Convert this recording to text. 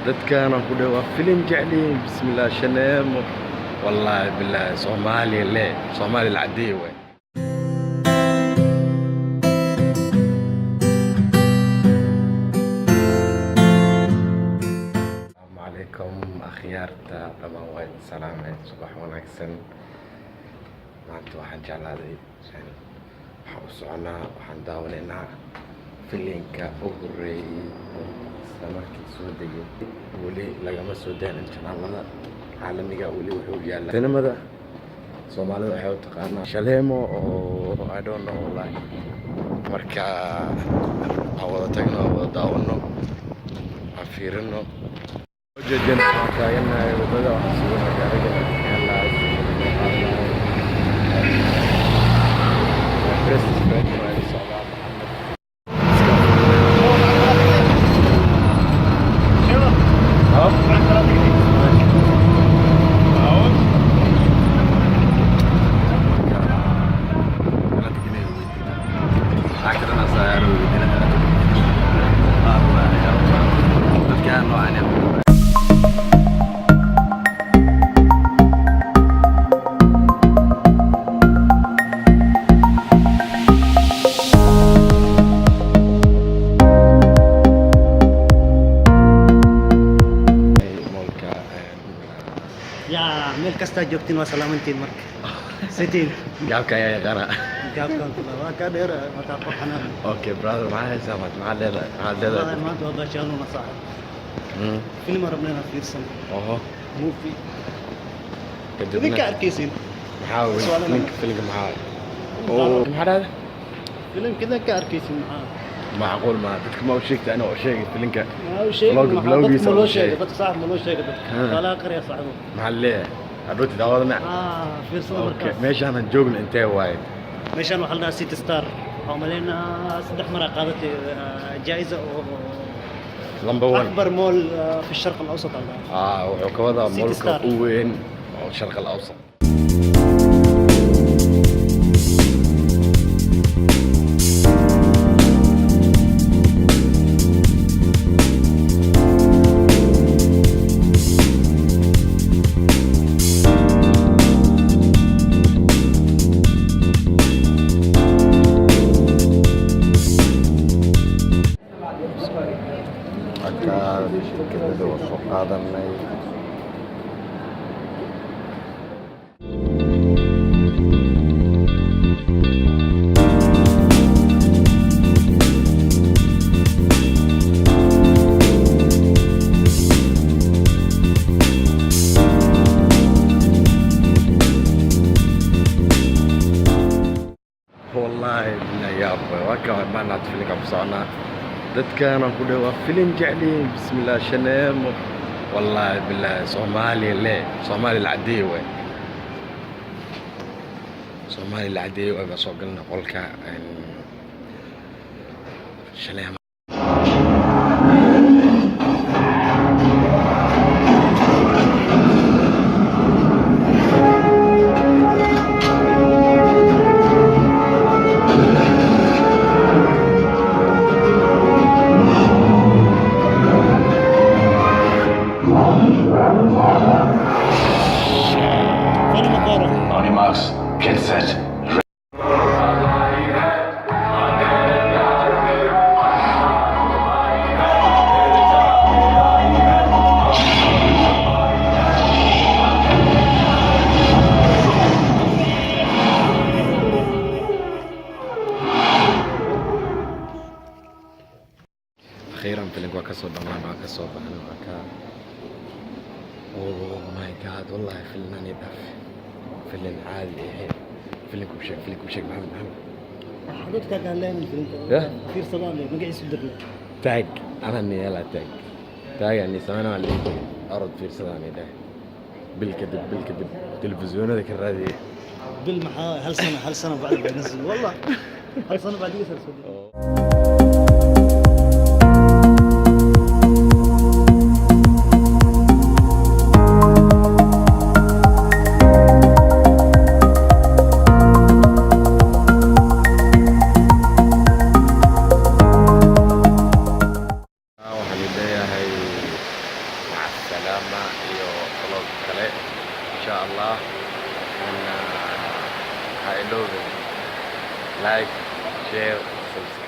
dadkan aan ku dhaw filim jeceliin bismillah shaneemo wallahi billahi Soomaali la cadeey way Assalamu alaykum akhyaarta dhamaan way salaamay subax wanaagsan maanta waxaan jeclaaday waxaan u soconaa waxaan daawanaynaa filimka ugu horeeyay markii soo degay wali lagama soo daanin channelada caalamiga wali wuxuu yaalaa cinemada Soomaalida waxay u taqaanaa Shaleemo oo I don't know like marka awada tagno wada daawano afiirino jajana kaayana wadada wax soo gaaraya yalla president meel kasta joogtiin waa salaamantiin marka sitiin gaabka ayaa yaqaana gaabkan waa ka dheer mata qorxana okay brother maxaa sabab maxaa leedahay maanta waa baashaano masax film rabnaa fiirsan movie kadibna ka arkaysin maxaa weyn filimka maxaa filim kida ka arkaysin معقول ما بدك ما وشيكت انا وشيك فيلمك ما لو شيء بدك صاحب ما لو شيء بدك لا قريه صاحبه محليه عدوتي داود مع في صور اوكي ماشي انا نجوم انت وايد ماشي انا وحلنا سيتي ستار عملنا صدح مرة قادت جائزة لمبر 1 اكبر مول في الشرق الاوسط وكذا مول وين الشرق الاوسط كده وصف هذا النيل والله يا ابوي وكمان ما نعرف لك بصعنا dadkan aan ku dhaw filim jeceliin bismillah shaneemo wallahi billahi Soomaali la cadeey way Soomaali la cadeey way soo galna qolka shaneemo Get set. أخيرا فيلم وكسر ضمان وكسر بحنا وكا oh my god والله فيلم نبف فيلم عادي فيلم وشك محمد حضرتك قال لي من فيلم كثير صلالي ما قاعد يصدق تاج أنا إني يلا تاج يعني سمعنا اللي أرد في صلاني ده بالكذب تلفزيون هذاك الرادي بالمحا هل سنة بعد بنزل والله هل سنة بعد ينزل salaama iyo vlog kale insha allah ha iloobin like share subscribe